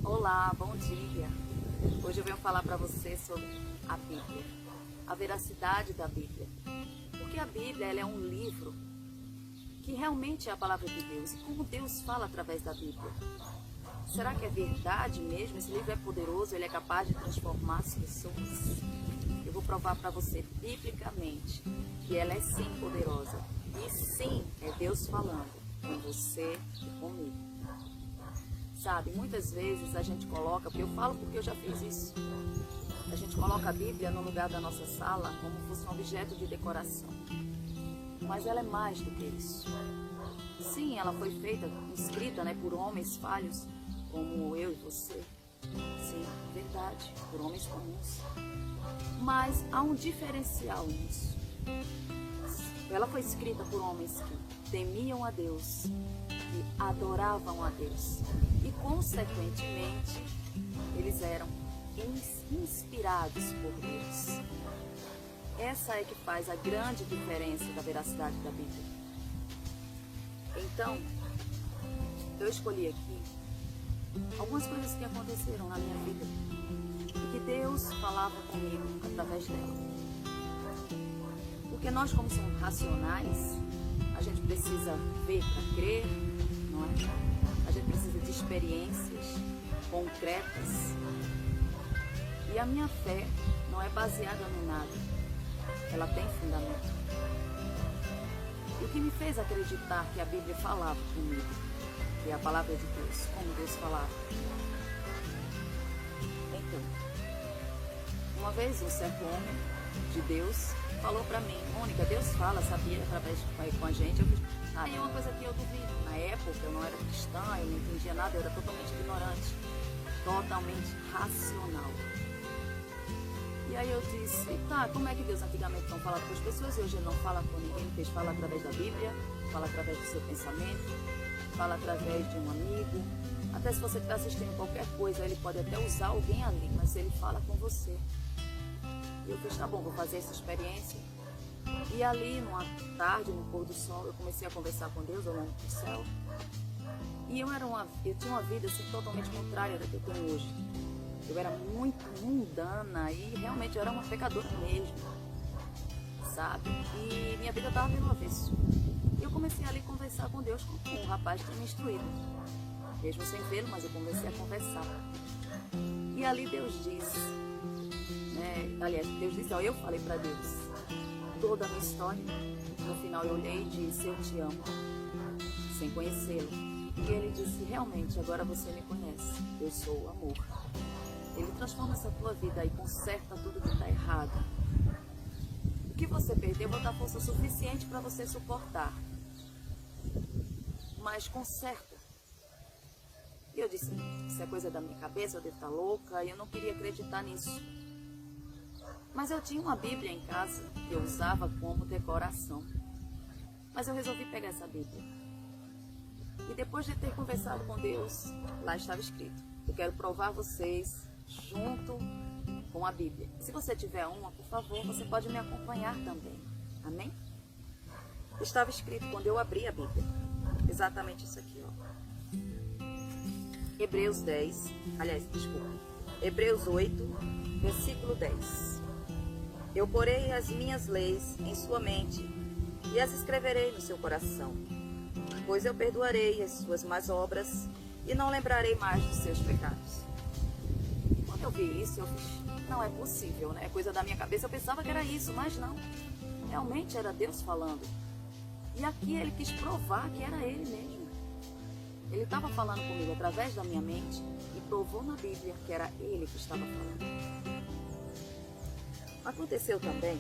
Olá, bom dia. Hoje eu venho falar para você sobre a Bíblia, a veracidade da Bíblia. Porque a Bíblia ela é um livro que realmente é a palavra de Deus. E como Deus fala através da Bíblia? Será que é verdade mesmo? Esse livro é poderoso, ele é capaz de transformar as pessoas? Eu vou provar para você biblicamente que ela é sim poderosa. E sim, é Deus falando com você e comigo. Sabe, muitas vezes a gente coloca, porque eu falo porque eu já fiz isso, a gente coloca a Bíblia no lugar da nossa sala como se fosse um objeto de decoração. Mas ela é mais do que isso. Sim, ela foi feita, escrita por homens falhos, como eu e você. Sim, verdade, por homens comuns. Mas há um diferencial nisso. Ela foi escrita por homens que temiam a Deus, que adoravam a Deus. E, consequentemente, eles eram inspirados por Deus. Essa é que faz a grande diferença da veracidade da Bíblia. Então, eu escolhi aqui algumas coisas que aconteceram na minha vida e que Deus falava comigo através dela. Porque nós, como somos racionais, a gente precisa ver para crer, não é? A gente precisa de experiências concretas. E a minha fé não é baseada no nada. Ela tem fundamento. E o que me fez acreditar que a Bíblia falava comigo, que é a palavra de Deus, como Deus falava. Então, uma vez um certo homem de Deus falou para mim: Mônica, Deus fala, sabia, através com a gente. Eu fiz, é uma coisa que eu duvido. Na época eu não era cristã, eu não entendia nada, eu era totalmente ignorante, totalmente racional. E aí eu disse, tá, como é que Deus antigamente não falava com as pessoas e hoje ele não fala com ninguém? Ele fez, fala através da Bíblia, fala através do seu pensamento, fala através de um amigo. Até se você estiver assistindo qualquer coisa, ele pode até usar alguém ali, mas ele fala com você. E eu fiz, tá bom, vou fazer essa experiência. E ali, numa tarde, no pôr do sol, eu comecei a conversar com Deus ao longo do céu. E eu tinha uma vida assim, totalmente contrária da que eu tenho hoje. Eu era muito mundana e realmente eu era uma pecadora mesmo, sabe? E minha vida estava pelo avesso. E eu comecei ali a conversar com Deus, como um rapaz que tinha me instruído. Mesmo sem vê-lo, mas eu comecei a conversar. E ali Deus disse, aliás, Deus disse, eu falei para Deus toda a minha história. No final eu olhei e disse, eu te amo, sem conhecê-lo. E ele disse, realmente, agora você me conhece, eu sou o amor. Ele transforma essa tua vida e conserta tudo que está errado. O que você perdeu, eu vou dar força suficiente para você suportar. Mas conserta. E eu disse, isso é coisa da minha cabeça, eu devo estar louca, e eu não queria acreditar nisso. Mas eu tinha uma Bíblia em casa que eu usava como decoração. Mas eu resolvi pegar essa Bíblia. E depois de ter conversado com Deus, lá estava escrito, eu quero provar vocês junto com a Bíblia. Se você tiver uma, por favor, você pode me acompanhar também. Amém? Estava escrito quando eu abri a Bíblia. Exatamente isso aqui, ó. Hebreus 8, versículo 10. Eu porei as minhas leis em sua mente e as escreverei no seu coração. Pois eu perdoarei as suas más obras e não lembrarei mais dos seus pecados. Quando eu vi isso, eu fiz, não é possível, né? É coisa da minha cabeça, eu pensava que era isso, mas não. Realmente era Deus falando. E aqui ele quis provar que era ele mesmo. Ele estava falando comigo através da minha mente e provou na Bíblia que era ele que estava falando. Aconteceu também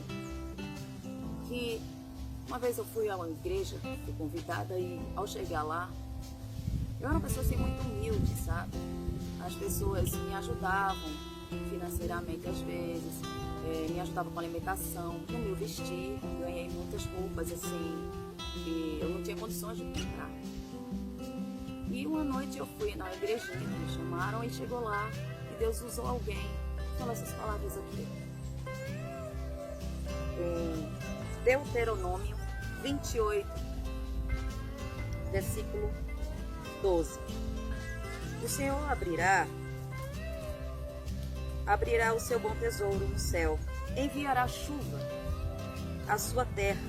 que uma vez eu fui a uma igreja, fui convidada, e ao chegar lá, eu era uma pessoa assim muito humilde, sabe? As pessoas me ajudavam financeiramente às vezes, me ajudavam com a alimentação, no meu vestir, ganhei muitas roupas assim, que eu não tinha condições de comprar. E uma noite eu fui na igrejinha, me chamaram e chegou lá, e Deus usou alguém, falou essas palavras aqui. Deuteronômio 28, versículo 12. O Senhor abrirá abrirá o seu bom tesouro no céu, enviará chuva à sua terra,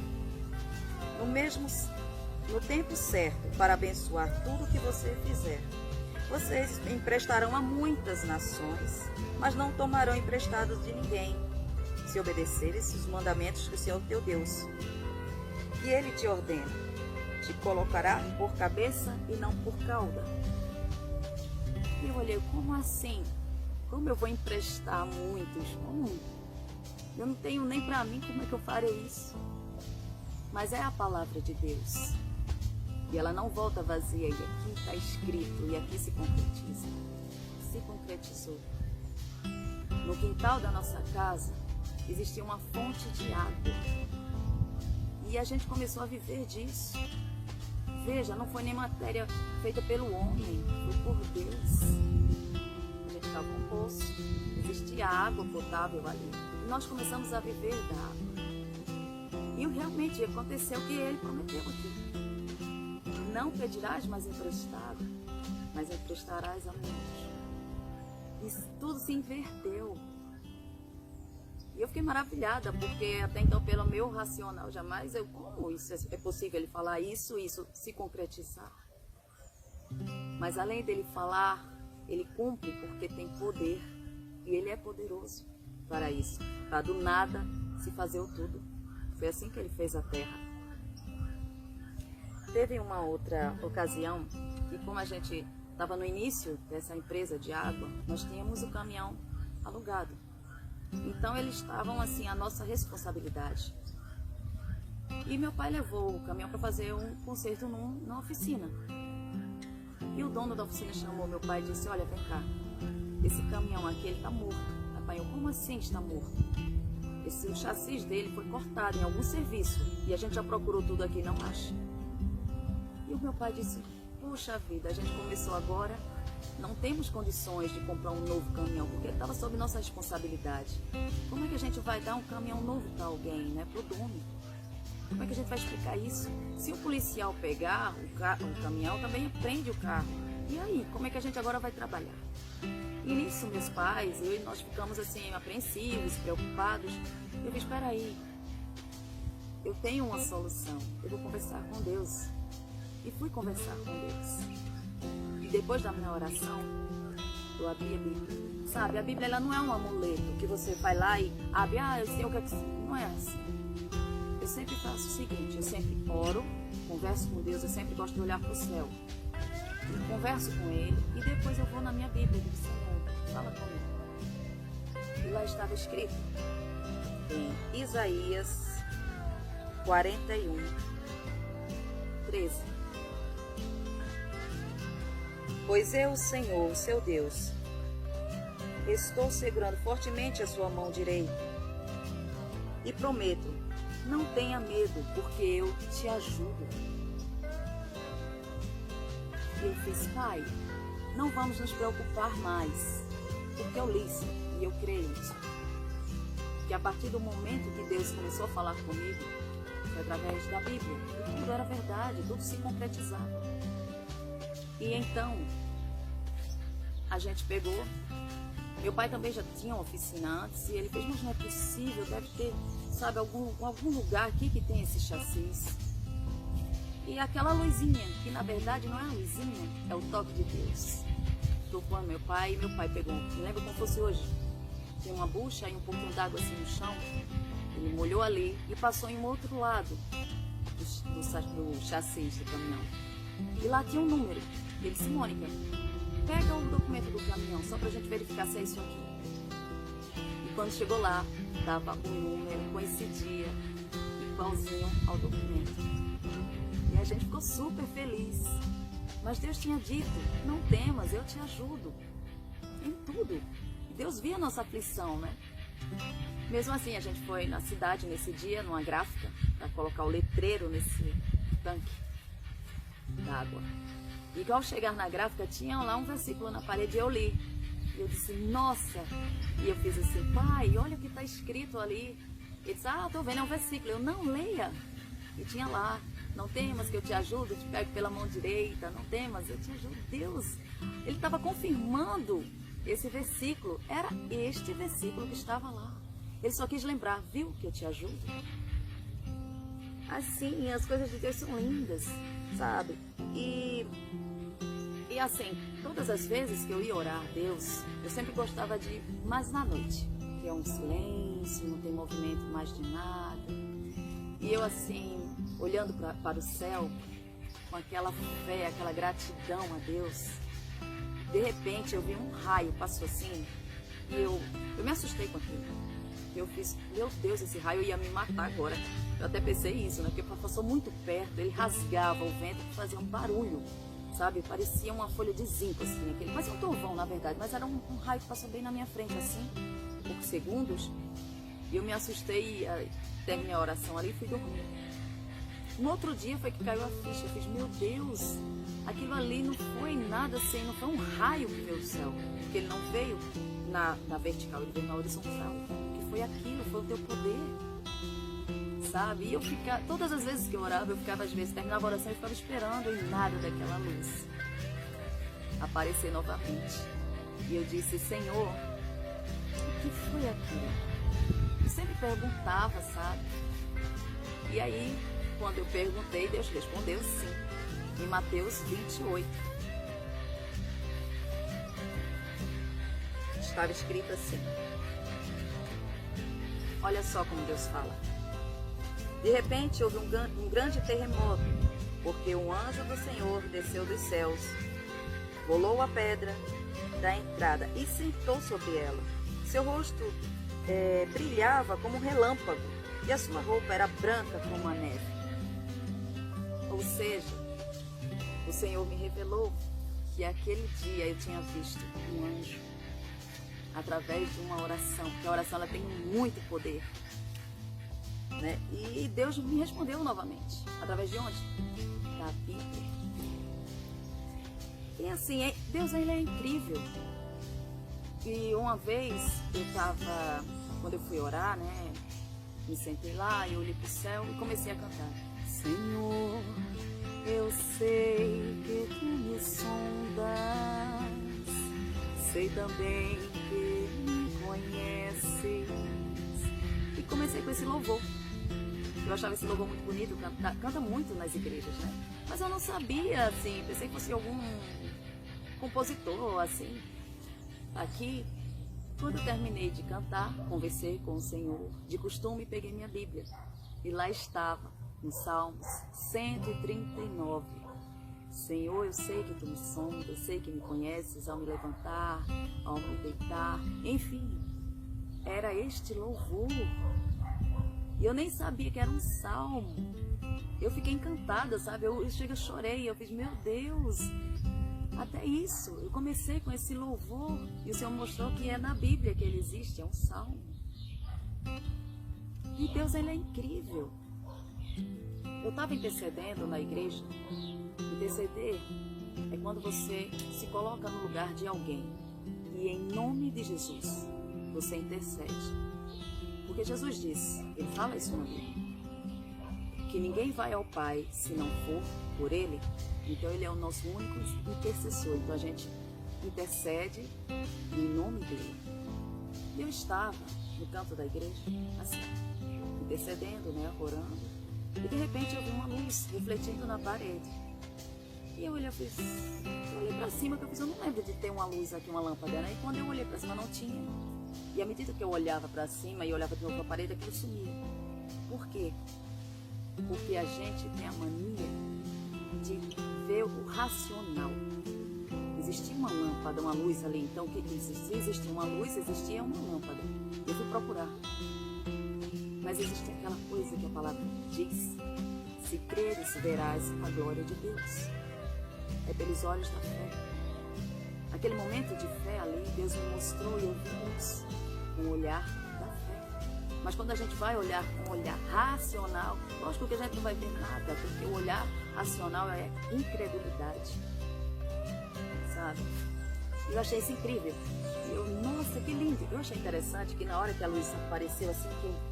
no tempo certo, para abençoar tudo que você fizer. Vocês emprestarão a muitas nações, mas não tomarão emprestados de ninguém, se obedecerem os mandamentos do Senhor teu Deus, que Ele te ordena. Te colocará por cabeça e não por cauda. E eu olhei, como assim? Como eu vou emprestar muitos? Como? Eu não tenho nem para mim, como é que eu farei isso? Mas é a palavra de Deus. E ela não volta vazia. E aqui está escrito, e aqui se concretiza. Se concretizou. No quintal da nossa casa existia uma fonte de água. E a gente começou a viver disso. Veja, não foi nem matéria feita pelo homem, foi por Deus. A gente cavou um poço, existia água potável ali. E nós começamos a viver da água. E realmente aconteceu o que ele prometeu aqui. Não pedirás mais emprestado, mas emprestarás a muitos. E tudo se inverteu. E eu fiquei maravilhada, porque até então, pelo meu racional, jamais como isso é possível ele falar isso se concretizar. Mas além dele falar, ele cumpre porque tem poder. E ele é poderoso para isso, para do nada se fazer o tudo. Foi assim que ele fez a terra. Teve uma outra ocasião, que como a gente estava no início dessa empresa de água, nós tínhamos o caminhão alugado. Então eles estavam assim, a nossa responsabilidade. E meu pai levou o caminhão para fazer um conserto na oficina. E o dono da oficina chamou meu pai e disse: olha, vem cá, esse caminhão aqui ele está morto. Pai, eu, como assim está morto? O chassi dele foi cortado em algum serviço e a gente já procurou tudo aqui e não acha. E o meu pai disse: puxa vida, a gente começou agora, não temos condições de comprar um novo caminhão, porque estava sob nossa responsabilidade. Como é que a gente vai dar um caminhão novo para alguém, né, para o dono? Como é que a gente vai explicar isso? Se o policial pegar o caminhão, também prende o carro. E aí, como é que a gente agora vai trabalhar? E nisso, meus pais, nós ficamos assim, apreensivos, preocupados. Eu disse: espera aí, eu tenho uma solução, eu vou conversar com Deus. E fui conversar com Deus. E depois da minha oração, eu abri a Bíblia. Sabe, a Bíblia ela não é um amuleto que você vai lá e abre, eu sei o que é que... Não é assim. Eu sempre faço o seguinte, eu sempre oro, converso com Deus, eu sempre gosto de olhar para o céu. E converso com Ele e depois eu vou na minha Bíblia e digo: Senhor, fala comigo. E lá estava escrito em Isaías 41, 13. Pois eu, Senhor, seu Deus, estou segurando fortemente a sua mão direita e prometo, não tenha medo, porque eu te ajudo. E eu fiz: pai, não vamos nos preocupar mais, porque eu li isso e eu creio nisso. Que a partir do momento que Deus começou a falar comigo, foi através da Bíblia, e tudo era verdade, tudo se concretizava. E então, a gente pegou, meu pai também já tinha uma oficina antes, e ele fez: mas não é possível, deve ter, sabe, algum lugar aqui que tem esse chassis. E aquela luzinha, que na verdade não é a luzinha, é o toque de Deus. Tocou no meu pai, e meu pai pegou, me lembro como fosse hoje, tinha uma bucha e um pouquinho d'água assim no chão, ele molhou ali e passou em um outro lado do chassi do caminhão. E lá tinha um número. Ele disse: Mônica, pega o documento do caminhão, só pra gente verificar se é isso aqui. E quando chegou lá, dava o número, coincidia, igualzinho ao documento. E a gente ficou super feliz. Mas Deus tinha dito: não temas, eu te ajudo em tudo. Deus via a nossa aflição, né? Mesmo assim, a gente foi na cidade nesse dia, numa gráfica, para colocar o letreiro nesse tanque d'água. E ao chegar na gráfica, tinha lá um versículo na parede, eu li. E eu disse: nossa! E eu fiz assim: pai, olha o que está escrito ali. Ele disse: estou vendo, é um versículo. Eu: não, leia. E tinha lá: não temas que eu te ajudo, eu te pego pela mão direita. Não temas, eu te ajudo. Deus, ele estava confirmando. esse versículo era este versículo que estava lá. Ele só quis lembrar, viu que eu te ajudo? Assim, as coisas de Deus são lindas, sabe? E assim, todas as vezes que eu ia orar a Deus, eu sempre gostava de ir mais na noite, que é um silêncio, não tem movimento mais de nada. E eu assim, olhando para o céu, com aquela fé, aquela gratidão a Deus, de repente eu vi um raio, passou assim, e eu me assustei com aquilo. Eu fiz, meu Deus, esse raio ia me matar agora. Eu até pensei isso, né? Porque passou muito perto, ele rasgava o vento, fazia um barulho, sabe? Parecia uma folha de zinco, assim, aquele, parecia um trovão, na verdade, mas era um raio que passou bem na minha frente, assim, poucos segundos, e eu me assustei, terminei a oração ali e fui dormir. No outro dia foi que caiu a ficha, eu fiz, meu Deus, aquilo ali não foi nada assim, não foi um raio que veio do céu, porque ele não veio na vertical, ele veio na horizontal. O que foi aquilo? Foi o teu poder, sabe? E eu ficava, todas as vezes que eu orava, eu ficava, às vezes, terminava a oração e ficava esperando e nada daquela luz aparecer novamente. E eu disse, Senhor, o que foi aquilo? Eu sempre perguntava, sabe? E aí, quando eu perguntei, Deus respondeu sim, em Mateus 28. Estava escrito assim, olha só como Deus fala. De repente houve um grande terremoto, porque um anjo do Senhor desceu dos céus, rolou a pedra da entrada e sentou sobre ela. Seu rosto brilhava como um relâmpago e a sua roupa era branca como a neve. Ou seja, o Senhor me revelou que aquele dia eu tinha visto um anjo através de uma oração, porque a oração ela tem muito poder, né? E Deus me respondeu novamente, através de onde? Da Bíblia. E assim, Deus ele é incrível. E uma vez eu estava, quando eu fui orar, né, me sentei lá, eu olhei para o céu e comecei a cantar. Senhor, eu sei que tu me sondas, sei também que me conheces. E comecei com esse louvor. Eu achava esse louvor muito bonito, canta muito nas igrejas, né? Mas eu não sabia, assim, pensei que fosse algum compositor, assim. Aqui, quando eu terminei de cantar, conversei com o Senhor. De costume, peguei minha Bíblia. E lá estava, no Salmos 139. Senhor, eu sei que tu me sondas, eu sei que me conheces ao me levantar, ao me deitar. Enfim, era este louvor. E eu nem sabia que era um salmo. Eu fiquei encantada, sabe? Eu chorei, eu fiz, meu Deus, até isso. Eu comecei com esse louvor e o Senhor mostrou que é na Bíblia que ele existe, é um salmo. E Deus, ele é incrível. Eu estava intercedendo na igreja. Interceder é quando você se coloca no lugar de alguém e em nome de Jesus você intercede. Porque Jesus disse, ele fala isso na Bíblia, que ninguém vai ao Pai se não for por ele. Então ele é o nosso único intercessor. Então a gente intercede em nome dele. E eu estava no canto da igreja, assim, intercedendo, né, orando. E de repente eu vi uma luz refletindo na parede. E eu olhei pra cima, que eu não lembro de ter uma luz aqui, uma lâmpada, né? E quando eu olhei pra cima não tinha. E à medida que eu olhava para cima e olhava de novo para a parede, aquilo sumia. Por quê? Porque a gente tem a mania de ver o racional. Existia uma lâmpada, uma luz ali, então o que existia? Existia uma luz, existia uma lâmpada. Eu fui procurar. Mas existe aquela coisa que a palavra diz: se creres, verás a glória de Deus. É pelos olhos da fé. Aquele momento de fé ali, Deus me mostrou e eu vi isso. Um olhar da fé. Mas quando a gente vai olhar com um olhar racional, lógico que a gente não vai ver nada, porque o olhar racional é incredulidade, sabe? E eu achei isso incrível. E eu, nossa, que lindo. Eu achei interessante que na hora que a luz apareceu assim,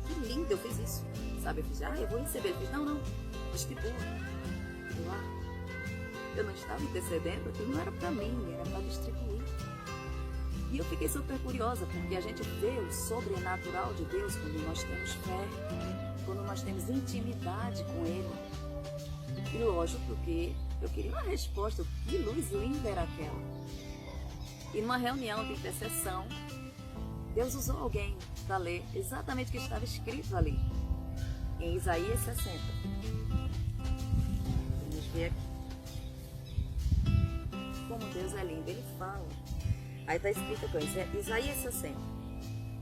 que lindo, eu fiz isso, sabe? Eu fiz, eu vou receber. Ele fez, não, distribua. Eu não estava intercedendo, aquilo não era para mim, era para distribuir. E eu fiquei super curiosa, porque a gente vê o sobrenatural de Deus quando nós temos fé, quando nós temos intimidade com Ele. E lógico que eu queria uma resposta, que luz linda era aquela. E numa reunião de intercessão, Deus usou alguém para ler exatamente o que estava escrito ali, em Isaías 60. Vamos ver aqui. Como Deus é lindo, Ele fala. Aí está escrito aqui, Isaías 60.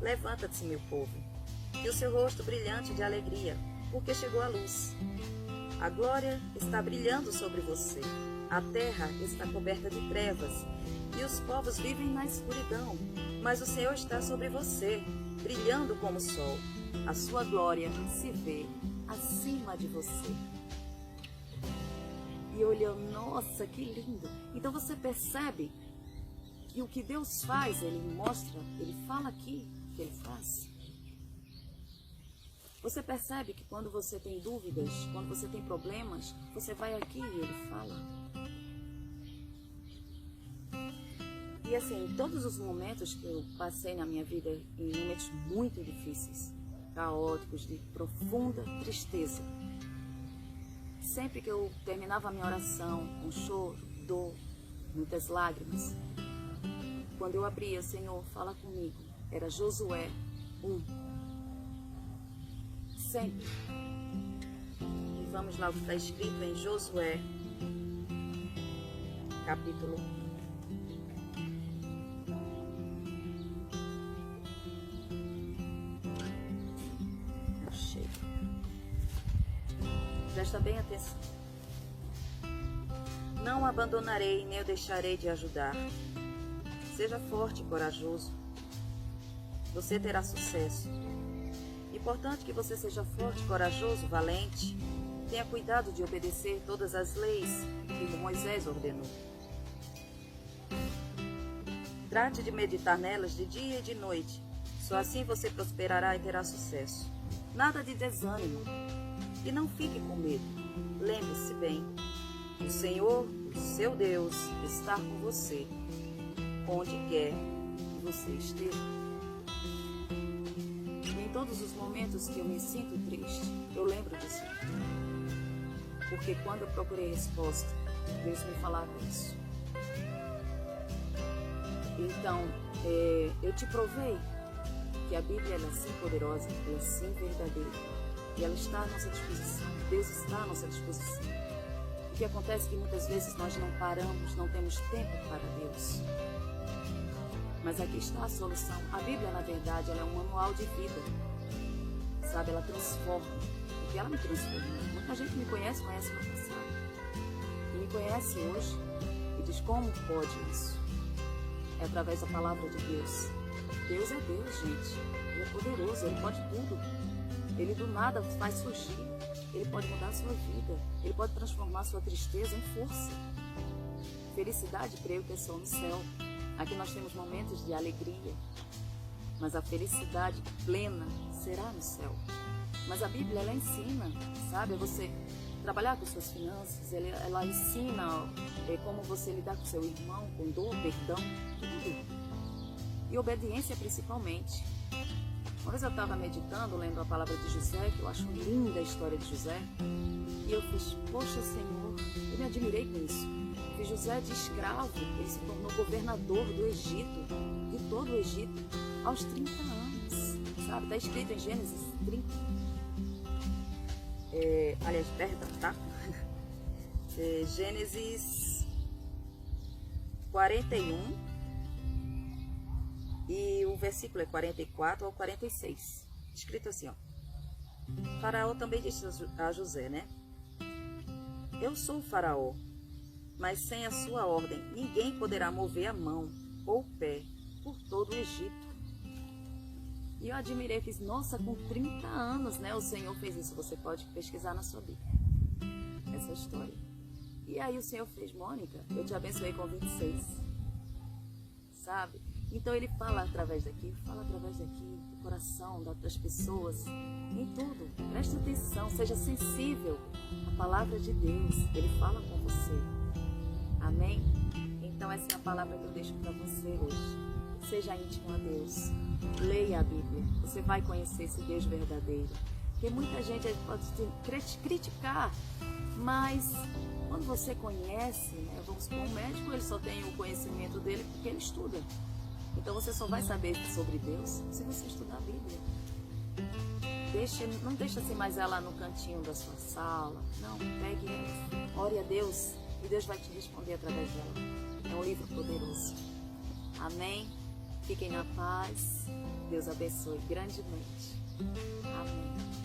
Levanta-te, meu povo, e o seu rosto brilhante de alegria, porque chegou a luz. A glória está brilhando sobre você. A terra está coberta de trevas, e os povos vivem na escuridão. Mas o Senhor está sobre você, brilhando como o sol. A sua glória se vê acima de você. E olhou, nossa, que lindo. Então você percebe que o que Deus faz, Ele mostra, Ele fala aqui que Ele faz. Você percebe que quando você tem dúvidas, quando você tem problemas, você vai aqui e Ele fala. E assim, em todos os momentos que eu passei na minha vida, em momentos muito difíceis, caóticos, de profunda tristeza, sempre que eu terminava a minha oração com choro, dor, muitas lágrimas, quando eu abria, Senhor, fala comigo, era Josué 1. Sempre. E vamos lá o que está escrito em Josué, capítulo 1. Presta bem atenção. Não abandonarei, nem eu deixarei de ajudar. Seja forte e corajoso. Você terá sucesso. Importante que você seja forte, corajoso, valente. Tenha cuidado de obedecer todas as leis que Moisés ordenou. Trate de meditar nelas de dia e de noite. Só assim você prosperará e terá sucesso. Nada de desânimo. E não fique com medo. Lembre-se bem, o Senhor, o seu Deus, está com você, onde quer que você esteja. E em todos os momentos que eu me sinto triste, eu lembro do Senhor. Porque quando eu procurei resposta, Deus me falava isso. Então, eu te provei que a Bíblia ela é assim poderosa, ela é assim verdadeira. E ela está à nossa disposição. Deus está à nossa disposição. O que acontece é que muitas vezes nós não paramos, não temos tempo para Deus. Mas aqui está a solução. A Bíblia, na verdade, ela é um manual de vida. Sabe, ela transforma. Porque ela me transformou. Muita gente me conhece meu passado. E me conhece hoje e diz, como pode isso? É através da palavra de Deus. Deus é Deus, gente. Ele é poderoso, Ele pode tudo. Ele do nada faz surgir, Ele pode mudar a sua vida, Ele pode transformar a sua tristeza em força. Felicidade, creio que é só no céu. Aqui nós temos momentos de alegria, mas a felicidade plena será no céu. Mas a Bíblia, ela ensina, sabe, a você trabalhar com suas finanças, ela ensina como você lidar com seu irmão, com dor, perdão, tudo. E obediência principalmente. Uma vez eu estava meditando, lendo a palavra de José, que eu acho linda a história de José, e eu fiz, poxa Senhor, eu me admirei com isso. Que José de escravo, ele se tornou governador do Egito, de todo o Egito, aos 30 anos, sabe? Está escrito em Gênesis 30. Aliás, perdão, tá? Gênesis 41. E o versículo é 44 ao 46. Escrito assim, ó. Faraó também disse a José, né? Eu sou o Faraó, mas sem a sua ordem, ninguém poderá mover a mão ou o pé por todo o Egito. E eu admirei, fiz, nossa, com 30 anos, né? O Senhor fez isso. Você pode pesquisar na sua Bíblia essa história. E aí o Senhor fez, Mônica, eu te abençoei com 26. Sabe? Então Ele fala através daqui, do coração das pessoas, em tudo. Preste atenção, seja sensível à palavra de Deus. Ele fala com você. Amém? Então essa é a palavra que eu deixo para você hoje. Seja íntimo a Deus. Leia a Bíblia. Você vai conhecer esse Deus verdadeiro. Porque muita gente pode criticar, mas quando você conhece, né, vamos supor, um médico, ele só tem o conhecimento dele porque ele estuda. Então você só vai saber sobre Deus se você estudar a Bíblia. Não deixa assim mais ela no cantinho da sua sala. Não, pegue ela, ore a Deus e Deus vai te responder através dela. É um livro poderoso. Amém? Fiquem na paz. Deus abençoe grandemente. Amém.